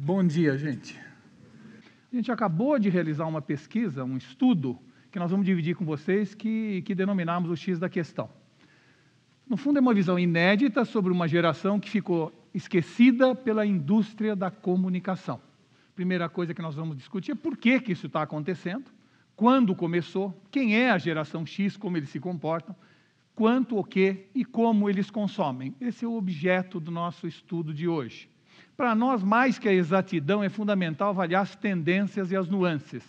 Bom dia, gente. A gente acabou de realizar uma pesquisa, um estudo, que nós vamos dividir com vocês, que denominamos o X da questão. No fundo, é uma visão inédita sobre uma geração que ficou esquecida pela indústria da comunicação. Primeira coisa que nós vamos discutir é por que isso está acontecendo, quando começou, quem é a geração X, como eles se comportam, quanto, o que e como eles consomem. Esse é o objeto do nosso estudo de hoje. Para nós, mais que a exatidão, é fundamental avaliar as tendências e as nuances.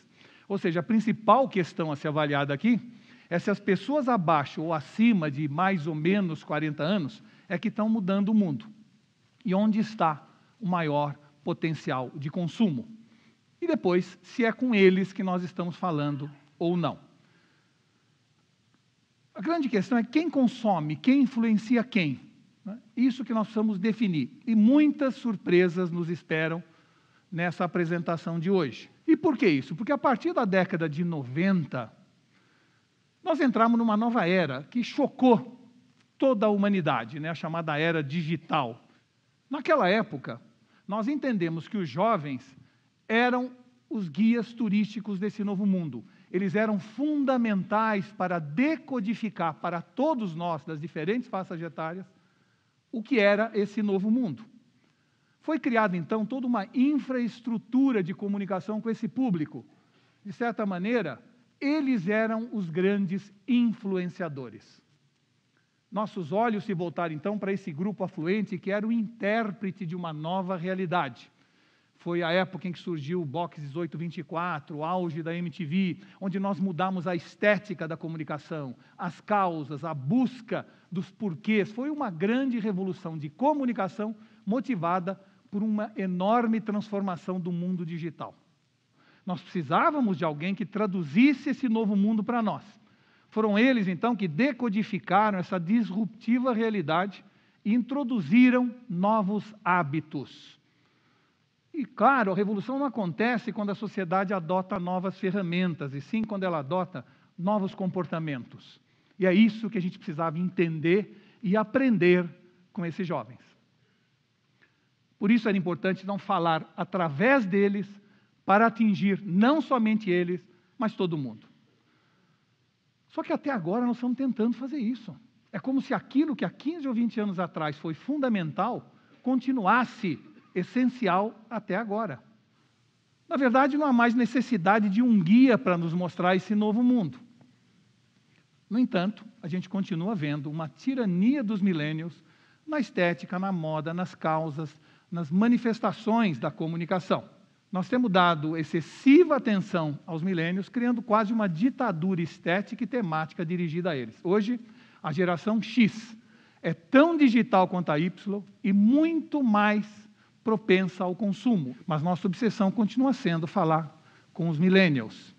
Ou seja, a principal questão a ser avaliada aqui é se as pessoas abaixo ou acima de mais ou menos 40 anos é que estão mudando o mundo. E onde está o maior potencial de consumo. E depois, se é com eles que nós estamos falando ou não. A grande questão é quem consome, quem influencia quem. Isso que nós precisamos definir. E muitas surpresas nos esperam nessa apresentação de hoje. E por que isso? Porque a partir da década de 90, nós entramos numa nova era que chocou toda a humanidade, a chamada era digital. Naquela época, nós entendemos que os jovens eram os guias turísticos desse novo mundo. Eles eram fundamentais para decodificar para todos nós, das diferentes faixas etárias, o que era esse novo mundo. Foi criada, então, toda uma infraestrutura de comunicação com esse público. De certa maneira, eles eram os grandes influenciadores. Nossos olhos se voltaram, então, para esse grupo afluente que era o intérprete de uma nova realidade. Foi a época em que surgiu o Box 1824, o auge da MTV, onde nós mudamos a estética da comunicação, as causas, a busca dos porquês. Foi uma grande revolução de comunicação motivada por uma enorme transformação do mundo digital. Nós precisávamos de alguém que traduzisse esse novo mundo para nós. Foram eles, então, que decodificaram essa disruptiva realidade e introduziram novos hábitos. E, claro, a revolução não acontece quando a sociedade adota novas ferramentas, e sim quando ela adota novos comportamentos. E é isso que a gente precisava entender e aprender com esses jovens. Por isso era importante não falar através deles para atingir não somente eles, mas todo mundo. Só que até agora nós estamos tentando fazer isso. É como se aquilo que há 15 ou 20 anos atrás foi fundamental, continuasse essencial até agora. Na verdade, não há mais necessidade de um guia para nos mostrar esse novo mundo. No entanto, a gente continua vendo uma tirania dos millennials na estética, na moda, nas causas, nas manifestações da comunicação. Nós temos dado excessiva atenção aos millennials, criando quase uma ditadura estética e temática dirigida a eles. Hoje, a geração X é tão digital quanto a Y e muito mais propensa ao consumo, mas nossa obsessão continua sendo falar com os millennials.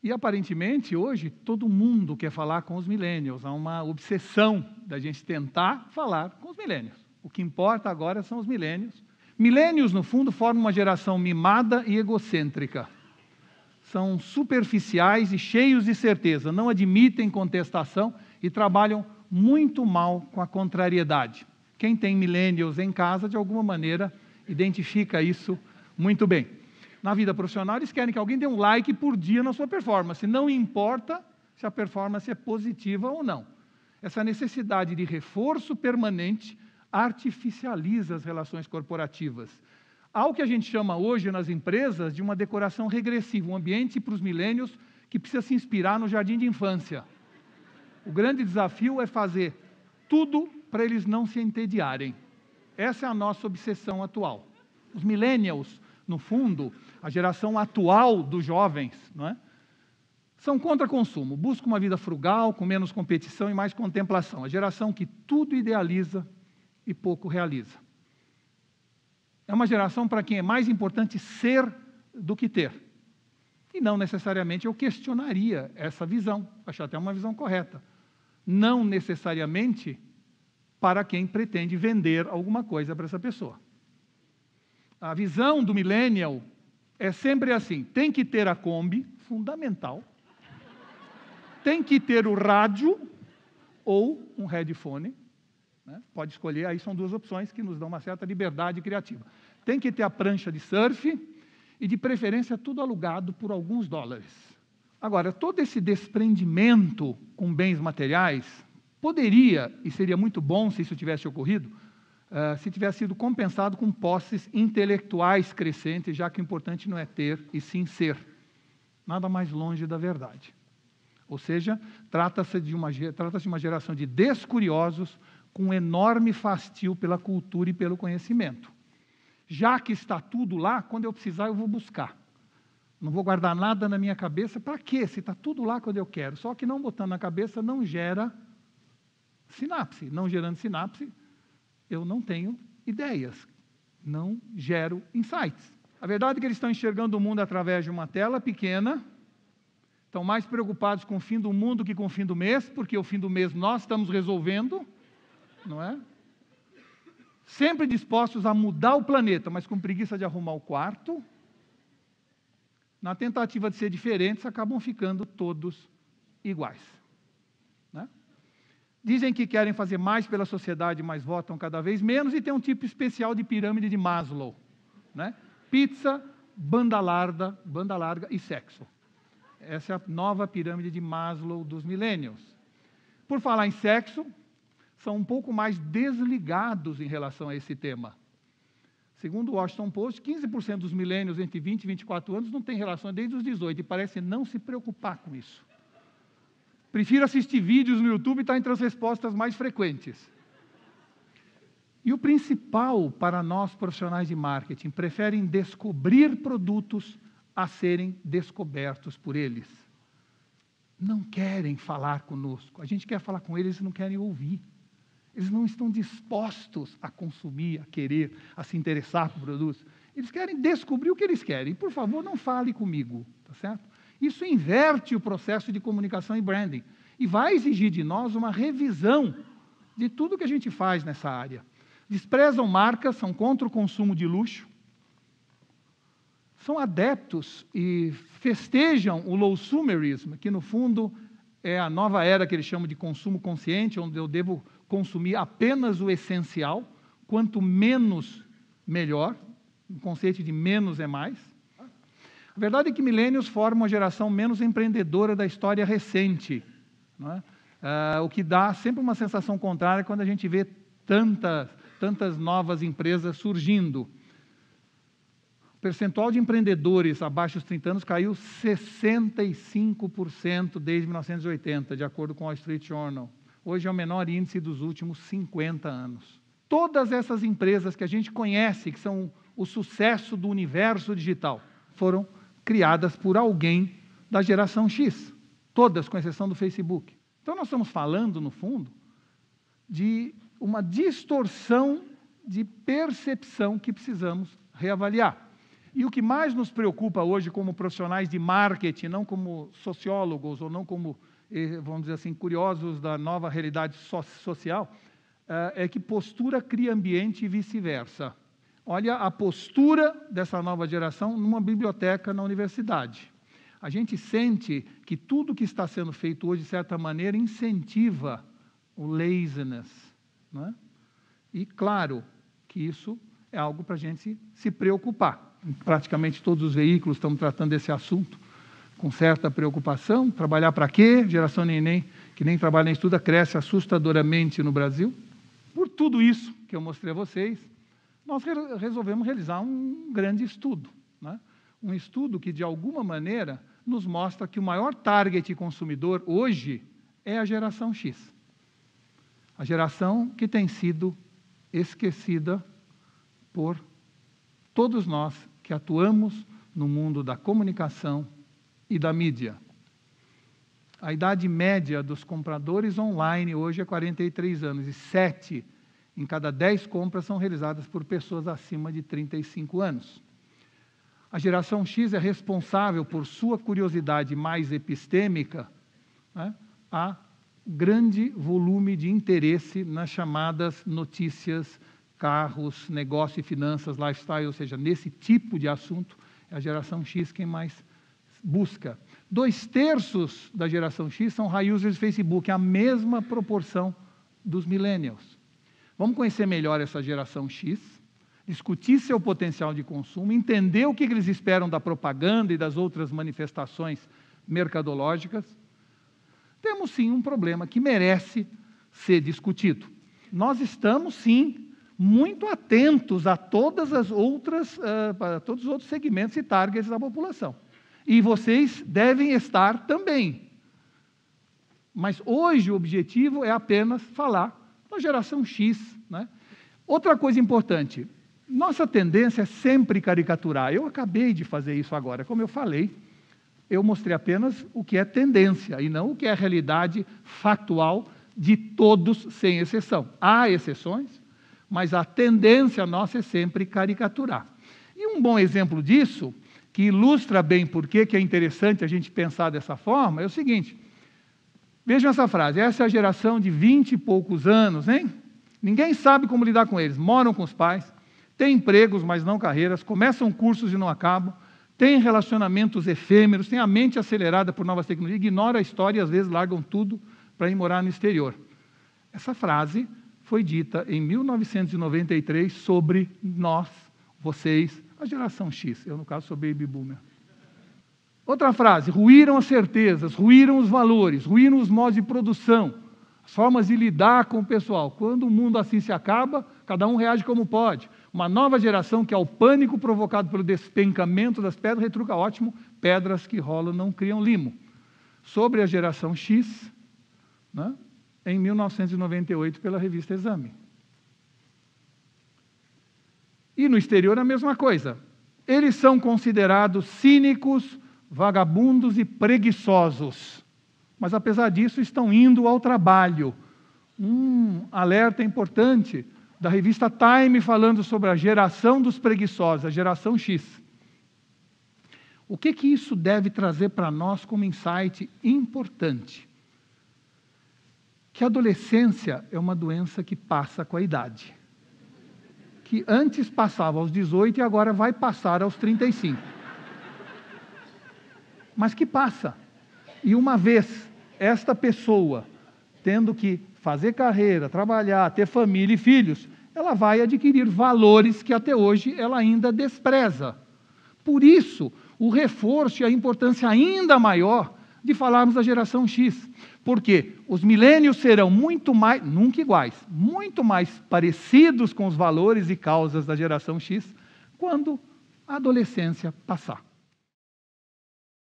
E, aparentemente, hoje, todo mundo quer falar com os millennials. Há uma obsessão da gente tentar falar com os millennials. O que importa agora são os millennials. Millennials, no fundo, formam uma geração mimada e egocêntrica. São superficiais e cheios de certeza, não admitem contestação e trabalham muito mal com a contrariedade. Quem tem millennials em casa, de alguma maneira, identifica isso muito bem. Na vida profissional, eles querem que alguém dê um like por dia na sua performance. Não importa se a performance é positiva ou não. Essa necessidade de reforço permanente artificializa as relações corporativas. Há o que a gente chama hoje nas empresas de uma decoração regressiva, um ambiente para os millennials que precisa se inspirar no jardim de infância. O grande desafio é fazer tudo para eles não se entediarem. Essa é a nossa obsessão atual. Os millennials, no fundo, a geração atual dos jovens, são contra consumo, buscam uma vida frugal, com menos competição e mais contemplação. A geração que tudo idealiza e pouco realiza. É uma geração para quem é mais importante ser do que ter. E não necessariamente eu questionaria essa visão, acho até uma visão correta. Não necessariamente para quem pretende vender alguma coisa para essa pessoa. A visão do millennial é sempre assim, tem que ter a Kombi, fundamental, tem que ter o rádio ou um headphone, pode escolher, aí são duas opções que nos dão uma certa liberdade criativa. Tem que ter a prancha de surf e, de preferência, tudo alugado por alguns dólares. Agora, todo esse desprendimento com bens materiais poderia, e seria muito bom se isso tivesse ocorrido, se tivesse sido compensado com posses intelectuais crescentes, já que o importante não é ter, e sim ser. Nada mais longe da verdade. Ou seja, trata-se de uma geração de descuriosos com um enorme fastio pela cultura e pelo conhecimento. Já que está tudo lá, quando eu precisar eu vou buscar. Não vou guardar nada na minha cabeça, para quê? Se está tudo lá quando eu quero. Só que não botando na cabeça não gera sinapse. Não gerando sinapse, eu não tenho ideias. Não gero insights. A verdade é que eles estão enxergando o mundo através de uma tela pequena, estão mais preocupados com o fim do mundo que com o fim do mês, porque o fim do mês nós estamos resolvendo, não é? Sempre dispostos a mudar o planeta, mas com preguiça de arrumar o quarto. Na tentativa de ser diferentes, acabam ficando todos iguais. Né? Dizem que querem fazer mais pela sociedade, mas votam cada vez menos, e tem um tipo especial de pirâmide de Maslow. Né? Pizza, banda larga e sexo. Essa é a nova pirâmide de Maslow dos millennials. Por falar em sexo, são um pouco mais desligados em relação a esse tema. Segundo o Washington Post, 15% dos millennials entre 20 e 24 anos não têm relação desde os 18 e parece não se preocupar com isso. Prefiro assistir vídeos no YouTube e está entre as respostas mais frequentes. E o principal para nós profissionais de marketing, preferem descobrir produtos a serem descobertos por eles. Não querem falar conosco. A gente quer falar com eles e não querem ouvir. Eles não estão dispostos a consumir, a querer, a se interessar por produtos. Eles querem descobrir o que eles querem. Por favor, não fale comigo, tá certo? Isso inverte o processo de comunicação e branding. E vai exigir de nós uma revisão de tudo que a gente faz nessa área. Desprezam marcas, são contra o consumo de luxo, são adeptos e festejam o low-sumerism, que no fundo é a nova era que eles chamam de consumo consciente, onde eu devo consumir apenas o essencial, quanto menos, melhor, o conceito de menos é mais. A verdade é que millennials formam a geração menos empreendedora da história recente, não é? O que dá sempre uma sensação contrária quando a gente vê tantas novas empresas surgindo. O percentual de empreendedores abaixo dos 30 anos caiu 65% desde 1980, de acordo com o Wall Street Journal. Hoje é o menor índice dos últimos 50 anos. Todas essas empresas que a gente conhece, que são o sucesso do universo digital, foram criadas por alguém da geração X. Todas, com exceção do Facebook. Então, nós estamos falando, no fundo, de uma distorção de percepção que precisamos reavaliar. E o que mais nos preocupa hoje como profissionais de marketing, não como sociólogos ou não como, vamos dizer assim, curiosos da nova realidade social, é que postura cria ambiente e vice-versa. Olha a postura dessa nova geração numa biblioteca na universidade. A gente sente que tudo que está sendo feito hoje, de certa maneira, incentiva o laziness. Não é? E, claro, que isso é algo para a gente se preocupar. Praticamente todos os veículos estão tratando desse assunto com certa preocupação. Trabalhar para quê? Geração neném, que nem trabalha nem estuda, cresce assustadoramente no Brasil. Por tudo isso que eu mostrei a vocês, nós resolvemos realizar um grande estudo. Né? Um estudo que, de alguma maneira, nos mostra que o maior target consumidor hoje é a geração X. A geração que tem sido esquecida por todos nós que atuamos no mundo da comunicação e da mídia. A idade média dos compradores online hoje é 43 anos, e 7 em cada 10 compras são realizadas por pessoas acima de 35 anos. A geração X é responsável por sua curiosidade mais epistêmica, né, a grande volume de interesse nas chamadas notícias, carros, negócio e finanças, lifestyle, ou seja, nesse tipo de assunto, é a geração X quem mais busca. 2/3 da geração X são high users de Facebook, a mesma proporção dos millennials. Vamos conhecer melhor essa geração X. discutir seu potencial de consumo, entender o que eles esperam da propaganda e das outras manifestações mercadológicas, temos sim um problema que merece ser discutido. Nós estamos sim muito atentos a todos os outros segmentos e targets da população. E vocês devem estar também. Mas hoje o objetivo é apenas falar da geração X, né? Outra coisa importante, nossa tendência é sempre caricaturar. Eu acabei de fazer isso agora. Como eu falei, eu mostrei apenas o que é tendência e não o que é a realidade factual de todos, sem exceção. Há exceções, mas a tendência nossa é sempre caricaturar. E um bom exemplo disso, que ilustra bem por que é interessante a gente pensar dessa forma, é o seguinte. Vejam essa frase, essa é a geração de 20 e poucos anos, hein? Ninguém sabe como lidar com eles, moram com os pais, têm empregos, mas não carreiras, começam cursos e não acabam, têm relacionamentos efêmeros, têm a mente acelerada por novas tecnologias, ignoram a história e às vezes largam tudo para ir morar no exterior. Essa frase foi dita em 1993 sobre nós, vocês, a geração X. Eu, no caso, sou baby boomer. Outra frase, ruíram as certezas, ruíram os valores, ruíram os modos de produção, as formas de lidar com o pessoal. Quando o mundo assim se acaba, cada um reage como pode. Uma nova geração que, ao pânico provocado pelo despencamento das pedras, retruca, ótimo, pedras que rolam não criam limo. Sobre a geração X, né, em 1998, pela revista Exame. E no exterior a mesma coisa. Eles são considerados cínicos, vagabundos e preguiçosos. Mas, apesar disso, estão indo ao trabalho. Um alerta importante da revista Time falando sobre a geração dos preguiçosos, a geração X. O que isso deve trazer para nós como insight importante? Que a adolescência é uma doença que passa com a idade. Que antes passava aos 18 e agora vai passar aos 35. Mas que passa. E uma vez esta pessoa tendo que fazer carreira, trabalhar, ter família e filhos, ela vai adquirir valores que até hoje ela ainda despreza. Por isso, o reforço e a importância ainda maior de falarmos da geração X. Porque os milênios serão muito mais, nunca iguais, muito mais parecidos com os valores e causas da geração X quando a adolescência passar.